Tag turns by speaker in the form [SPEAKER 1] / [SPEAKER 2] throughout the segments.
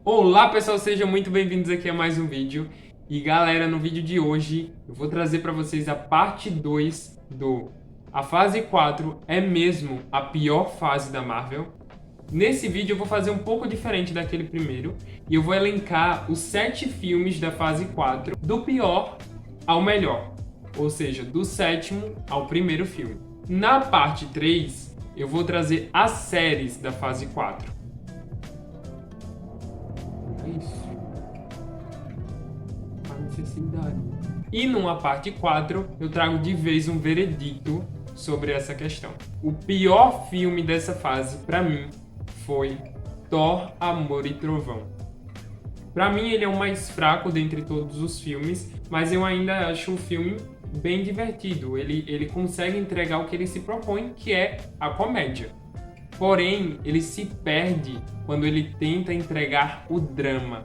[SPEAKER 1] Olá pessoal, sejam muito bem-vindos aqui a mais um vídeo. E galera, no vídeo de hoje eu vou trazer para vocês a parte 2 do A fase 4 é mesmo a pior fase da Marvel? Nesse vídeo eu vou fazer um pouco diferente daquele primeiro e eu vou elencar os 7 filmes da fase 4 do pior ao melhor, ou seja, do 7º ao primeiro filme. Na parte 3 eu vou trazer as séries da fase 4. Isso. A necessidade. E numa parte 4, eu trago de vez um veredito sobre essa questão. O pior filme dessa fase, pra mim, foi Thor, Amor e Trovão. Pra mim, ele é o mais fraco dentre todos os filmes, mas eu ainda acho um filme bem divertido. Ele consegue entregar o que ele se propõe, que é a comédia. Porém, ele se perde quando ele tenta entregar o drama.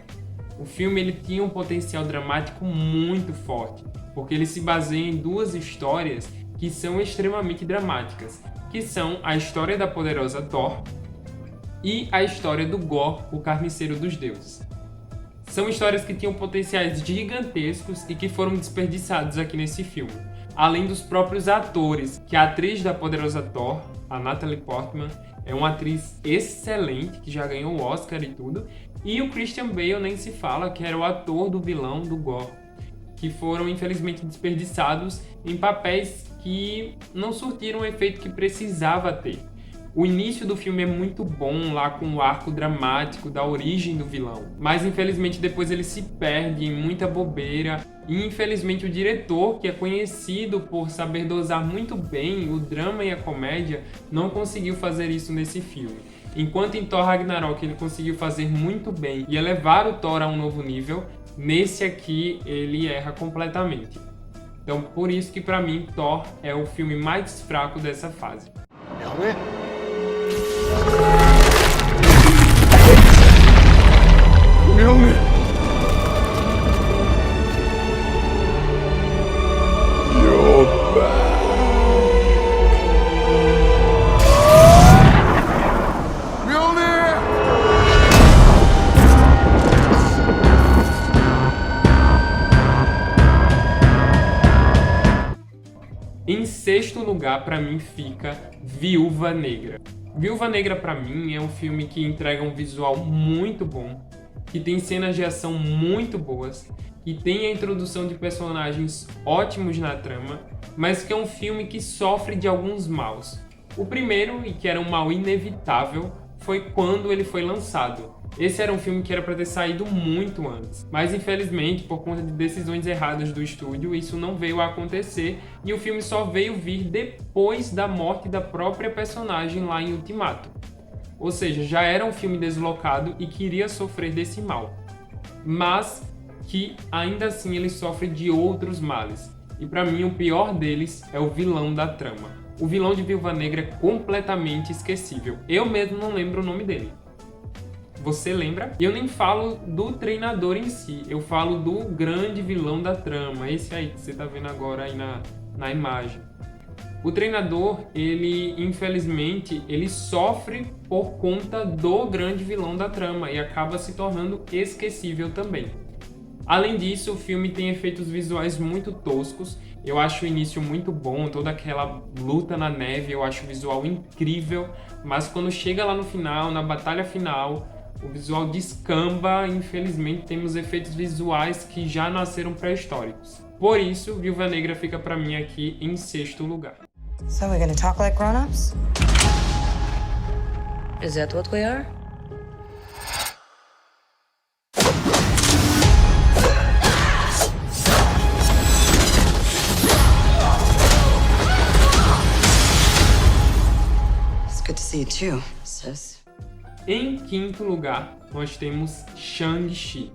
[SPEAKER 1] O filme ele tinha um potencial dramático muito forte, porque ele se baseia em duas histórias que são extremamente dramáticas, que são a história da poderosa Thor e a história do Gorr, o carniceiro dos deuses. São histórias que tinham potenciais gigantescos e que foram desperdiçados aqui nesse filme. Além dos próprios atores, que a atriz da poderosa Thor, a Natalie Portman, é uma atriz excelente, que já ganhou o Oscar e tudo. E o Christian Bale nem se fala, que era o ator do vilão do Gorr, que foram infelizmente desperdiçados em papéis que não surtiram o efeito que precisava ter. O início do filme é muito bom, lá com o arco dramático da origem do vilão. Mas infelizmente depois ele se perde em muita bobeira. E infelizmente o diretor, que é conhecido por saber dosar muito bem o drama e a comédia, não conseguiu fazer isso nesse filme. Enquanto em Thor Ragnarok ele conseguiu fazer muito bem e elevar o Thor a um novo nível, nesse aqui ele erra completamente. Então por isso que pra mim Thor é o filme mais fraco dessa fase. Em sexto lugar, pra mim, fica Viúva Negra. Viúva Negra, pra mim, é um filme que entrega um visual muito bom, que tem cenas de ação muito boas, que tem a introdução de personagens ótimos na trama, mas que é um filme que sofre de alguns maus. O primeiro, e que era um mal inevitável, foi quando ele foi lançado. Esse era um filme que era para ter saído muito antes, mas infelizmente, por conta de decisões erradas do estúdio, isso não veio a acontecer e o filme só veio vir depois da morte da própria personagem lá em Ultimato. Ou seja, já era um filme deslocado e queria sofrer desse mal, mas que ainda assim ele sofre de outros males. E para mim o pior deles é o vilão da trama. O vilão de Viúva Negra é completamente esquecível. Eu mesmo não lembro o nome dele. Você lembra? E eu nem falo do treinador em si, eu falo do grande vilão da trama, esse aí que você tá vendo agora aí na imagem. O treinador, ele infelizmente, ele sofre por conta do grande vilão da trama e acaba se tornando esquecível também. Além disso, o filme tem efeitos visuais muito toscos, eu acho o início muito bom, toda aquela luta na neve, eu acho o visual incrível, mas quando chega lá no final, na batalha final, o visual descamba, infelizmente temos efeitos visuais que já nasceram pré-históricos. Por isso, Viúva Negra fica pra mim aqui em sexto lugar.
[SPEAKER 2] So we're gonna talk like grown-ups?
[SPEAKER 3] Is that what we are?
[SPEAKER 2] It's good to see you too, sis.
[SPEAKER 1] Em quinto lugar, nós temos Shang-Chi.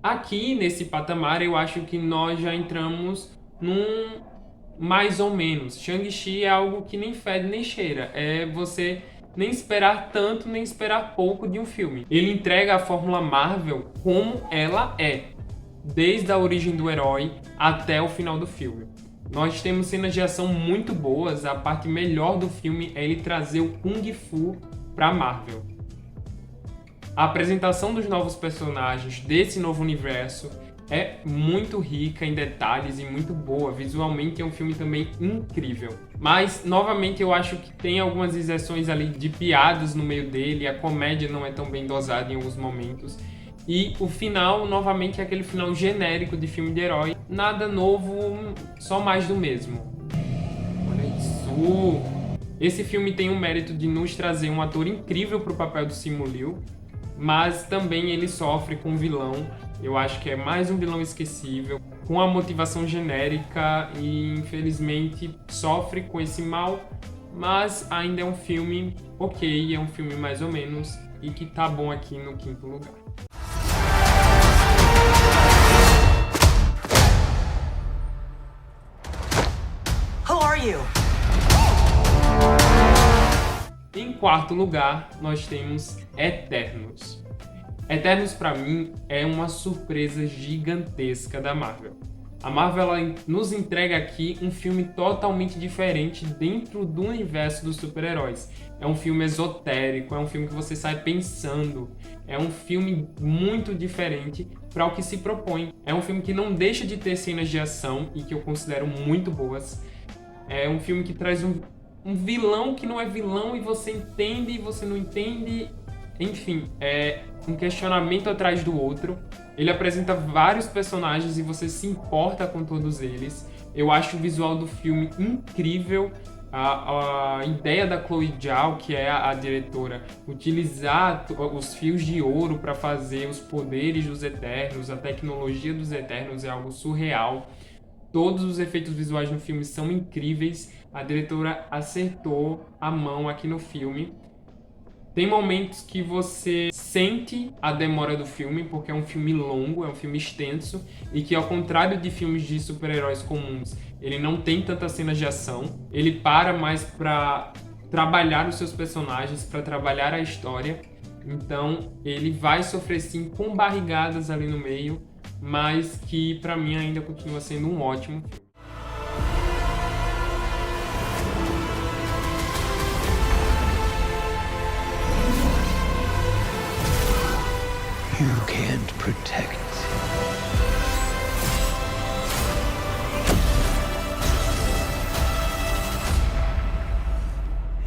[SPEAKER 1] Aqui, nesse patamar, eu acho que nós já entramos num mais ou menos. Shang-Chi é algo que nem fede nem cheira. É você nem esperar tanto, nem esperar pouco de um filme. Ele entrega a fórmula Marvel como ela é, desde a origem do herói até o final do filme. Nós temos cenas de ação muito boas. A parte melhor do filme é ele trazer o Kung Fu pra Marvel. A apresentação dos novos personagens desse novo universo é muito rica em detalhes e muito boa. Visualmente é um filme também incrível. Mas, novamente, eu acho que tem algumas exceções ali de piadas no meio dele. A comédia não é tão bem dosada em alguns momentos. E o final, novamente, é aquele final genérico de filme de herói. Nada novo, só mais do mesmo. Olha isso! Esse filme tem o mérito de nos trazer um ator incrível para o papel do Simu Liu, mas também ele sofre com um vilão. Eu acho que é mais um vilão esquecível, com a motivação genérica e, infelizmente, sofre com esse mal, mas ainda é um filme ok, é um filme mais ou menos, e que tá bom aqui no 5º lugar.
[SPEAKER 2] Who are you?
[SPEAKER 1] Em 4º lugar, nós temos Eternos. Eternos, pra mim, é uma surpresa gigantesca da Marvel. A Marvel ela nos entrega aqui um filme totalmente diferente dentro do universo dos super-heróis. É um filme esotérico, é um filme que você sai pensando, é um filme muito diferente para o que se propõe. É um filme que não deixa de ter cenas de ação e que eu considero muito boas. É um filme que traz um vilão que não é vilão e você entende e você não entende. Enfim, é um questionamento atrás do outro. Ele apresenta vários personagens e você se importa com todos eles. Eu acho o visual do filme incrível. A ideia da Chloe Zhao, que é a diretora, utilizar os fios de ouro para fazer os poderes dos Eternos, a tecnologia dos Eternos é algo surreal. Todos os efeitos visuais no filme são incríveis. A diretora acertou a mão aqui no filme. Tem momentos que você sente a demora do filme, porque é um filme longo, é um filme extenso, e que, ao contrário de filmes de super-heróis comuns, ele não tem tantas cenas de ação. Ele para mais para trabalhar os seus personagens, para trabalhar a história. Então, ele vai sofrer sim com barrigadas ali no meio, mas que pra mim ainda continua sendo um ótimo filme.
[SPEAKER 3] You can't protect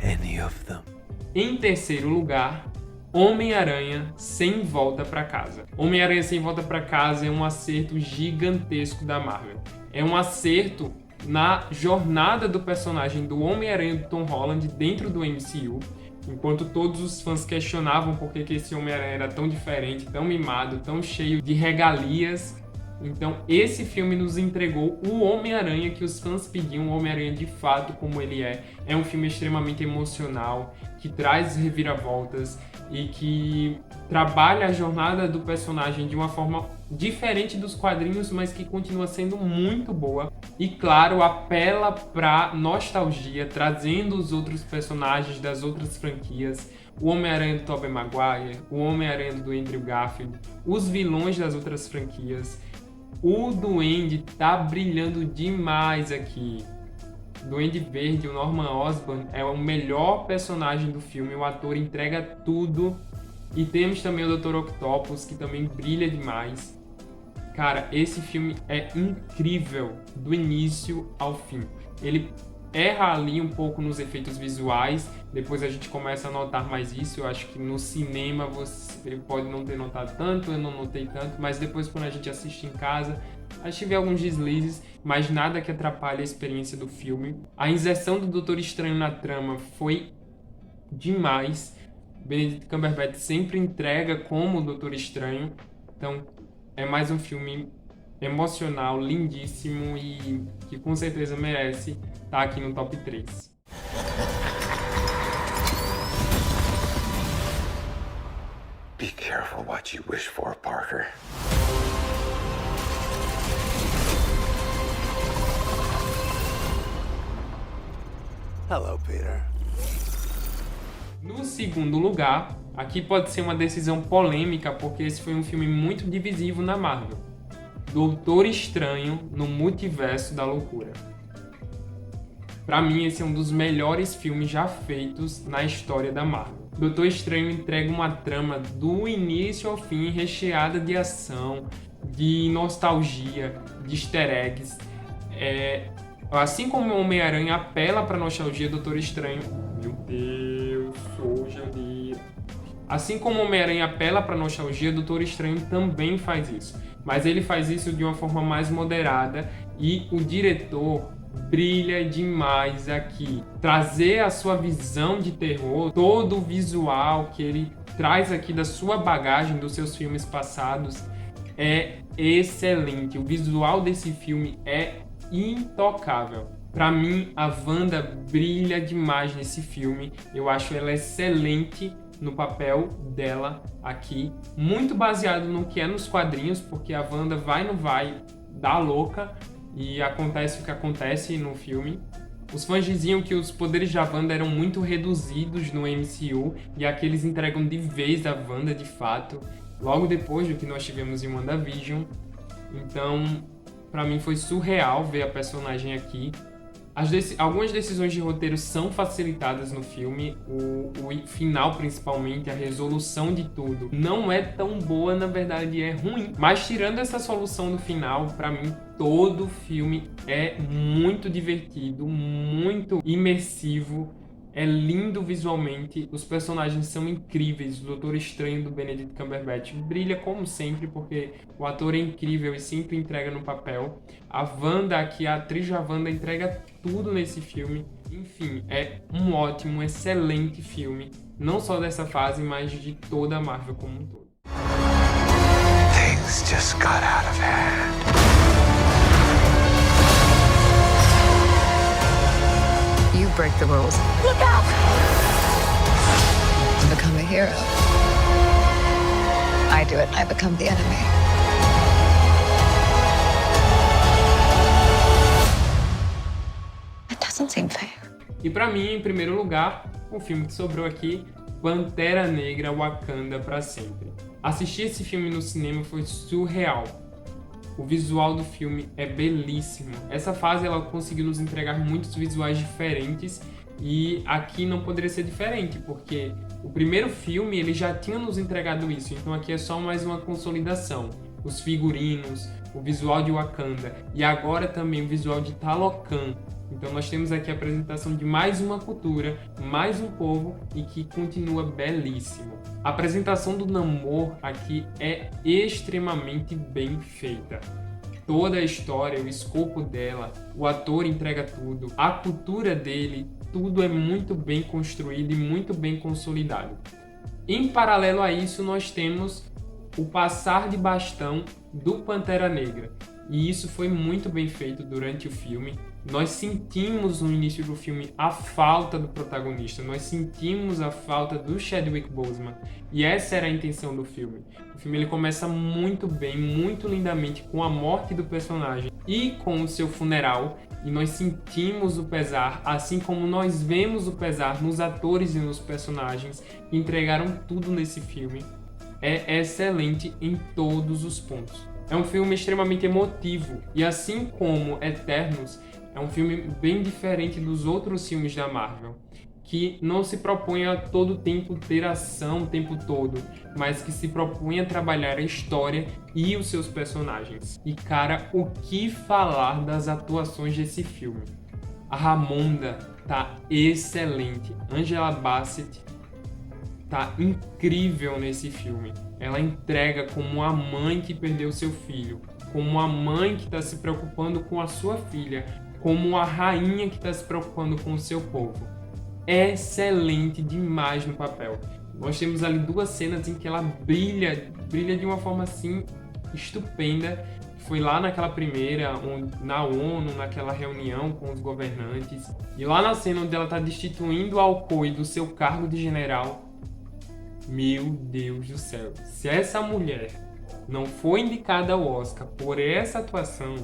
[SPEAKER 3] any of them.
[SPEAKER 1] Em 3º lugar, Homem-Aranha Sem Volta Pra Casa. Homem-Aranha Sem Volta Pra Casa é um acerto gigantesco da Marvel. É um acerto na jornada do personagem do Homem-Aranha do Tom Holland dentro do MCU. Enquanto todos os fãs questionavam por que esse Homem-Aranha era tão diferente, tão mimado, tão cheio de regalias. Então esse filme nos entregou o Homem-Aranha que os fãs pediam, o Homem-Aranha de fato como ele é. É um filme extremamente emocional, que traz reviravoltas e que trabalha a jornada do personagem de uma forma diferente dos quadrinhos, mas que continua sendo muito boa. E claro, apela pra nostalgia, trazendo os outros personagens das outras franquias. O Homem-Aranha do Tobey Maguire, o Homem-Aranha do Andrew Garfield, os vilões das outras franquias. O Duende tá brilhando demais aqui. Duende Verde, o Norman Osborn, é o melhor personagem do filme. O ator entrega tudo. E temos também o Dr. Octopus, que também brilha demais. Cara, esse filme é incrível do início ao fim. Ele erra ali um pouco nos efeitos visuais, depois a gente começa a notar mais isso. Eu acho que no cinema você pode não ter notado tanto, eu não notei tanto, mas depois quando a gente assiste em casa, a gente vê alguns deslizes, mas nada que atrapalhe a experiência do filme. A inserção do Doutor Estranho na trama foi demais. Benedict Cumberbatch sempre entrega como o Doutor Estranho, então é mais um filme emocional, lindíssimo e que com certeza merece estar aqui no top 3.
[SPEAKER 3] Be careful what you wish for, Parker. Hello, Peter.
[SPEAKER 1] No 2º lugar, aqui pode ser uma decisão polêmica, porque esse foi um filme muito divisivo na Marvel. Doutor Estranho no Multiverso da Loucura. Pra mim, esse é um dos melhores filmes já feitos na história da Marvel. Doutor Estranho entrega uma trama do início ao fim, recheada de ação, de nostalgia, de easter eggs. Assim como o Homem-Aranha apela para nostalgia, Doutor Estranho... Meu Deus, hoje é o dia... Assim como o Homem-Aranha apela para nostalgia, Doutor Estranho também faz isso. Mas ele faz isso de uma forma mais moderada e o diretor brilha demais aqui. Trazer a sua visão de terror, todo o visual que ele traz aqui da sua bagagem, dos seus filmes passados, é excelente. O visual desse filme é intocável. Pra mim, a Wanda brilha demais nesse filme. Eu acho ela excelente no papel dela aqui. Muito baseado no que é nos quadrinhos, porque a Wanda vai não vai, dá louca, e acontece o que acontece no filme. Os fãs diziam que os poderes da Wanda eram muito reduzidos no MCU, e aqui eles entregam de vez a Wanda de fato, logo depois do que nós tivemos em WandaVision. Então, pra mim foi surreal ver a personagem aqui. Algumas decisões de roteiro são facilitadas no filme, o final principalmente, a resolução de tudo não é tão boa, na verdade é ruim. Mas tirando essa solução no final, pra mim todo o filme é muito divertido, muito imersivo, é lindo visualmente, os personagens são incríveis. O Doutor Estranho do Benedict Cumberbatch brilha como sempre, porque o ator é incrível e sempre entrega no papel. A Wanda aqui, a atriz da Wanda, entrega tudo nesse filme. Enfim, é um ótimo, excelente filme, não só dessa fase, mas de toda a Marvel como um todo.
[SPEAKER 3] Things just got out of hand.
[SPEAKER 4] You break the rules.
[SPEAKER 2] Look out!
[SPEAKER 4] You become a hero. I do it, I become the enemy. It doesn't seem fair.
[SPEAKER 1] E pra mim, em primeiro lugar, o filme que sobrou aqui, Pantera Negra Wakanda pra sempre. Assistir esse filme no cinema foi surreal. O visual do filme é belíssimo. Essa fase ela conseguiu nos entregar muitos visuais diferentes e aqui não poderia ser diferente, porque o primeiro filme ele já tinha nos entregado isso, então aqui é só mais uma consolidação. Os figurinos, o visual de Wakanda e agora também o visual de Talocan. Então nós temos aqui a apresentação de mais uma cultura, mais um povo e que continua belíssimo. A apresentação do Namor aqui é extremamente bem feita. Toda a história, o escopo dela, o ator entrega tudo, a cultura dele, tudo é muito bem construído e muito bem consolidado. Em paralelo a isso, nós temos o passar de bastão do Pantera Negra. E isso foi muito bem feito durante o filme. Nós sentimos no início do filme a falta do protagonista, nós sentimos a falta do Chadwick Boseman, e essa era a intenção do filme. O filme ele começa muito bem, muito lindamente com a morte do personagem e com o seu funeral, e nós sentimos o pesar, assim como nós vemos o pesar nos atores e nos personagens que entregaram tudo nesse filme. É excelente em todos os pontos. É um filme extremamente emotivo, e assim como Eternos, é um filme bem diferente dos outros filmes da Marvel, que não se propõe a todo tempo ter ação o tempo todo, mas que se propõe a trabalhar a história e os seus personagens. E cara, o que falar das atuações desse filme? A Ramonda tá excelente, Angela Bassett tá incrível nesse filme. Ela entrega como a mãe que perdeu seu filho, como a mãe que está se preocupando com a sua filha, como a rainha que está se preocupando com o seu povo. É excelente demais no papel. Nós temos ali duas cenas em que ela brilha de uma forma assim estupenda. Foi lá naquela primeira, na ONU, naquela reunião com os governantes. E lá na cena onde ela está destituindo Alcoy do seu cargo de general. Meu Deus do céu. Se essa mulher não foi indicada ao Oscar por essa atuação,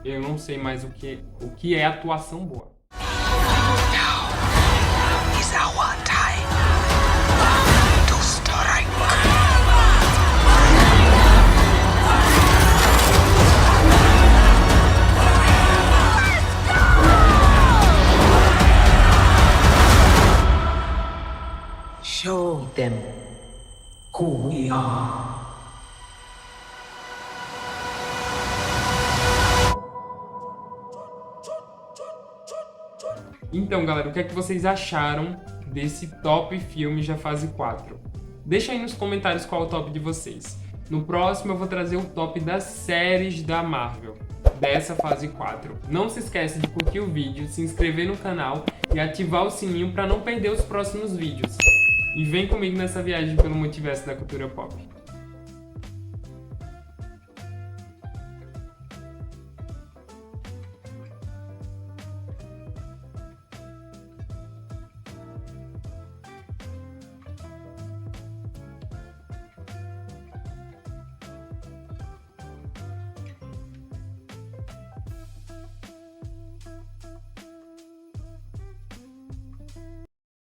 [SPEAKER 1] eu não sei mais o que é atuação boa.
[SPEAKER 2] Is our time to strike.
[SPEAKER 1] Então, galera, o que é que vocês acharam desse top filmes da fase 4? Deixa aí nos comentários qual é o top de vocês. No próximo eu vou trazer o top das séries da Marvel, dessa fase 4. Não se esquece de curtir o vídeo, se inscrever no canal e ativar o sininho para não perder os próximos vídeos. E vem comigo nessa viagem pelo multiverso da cultura pop.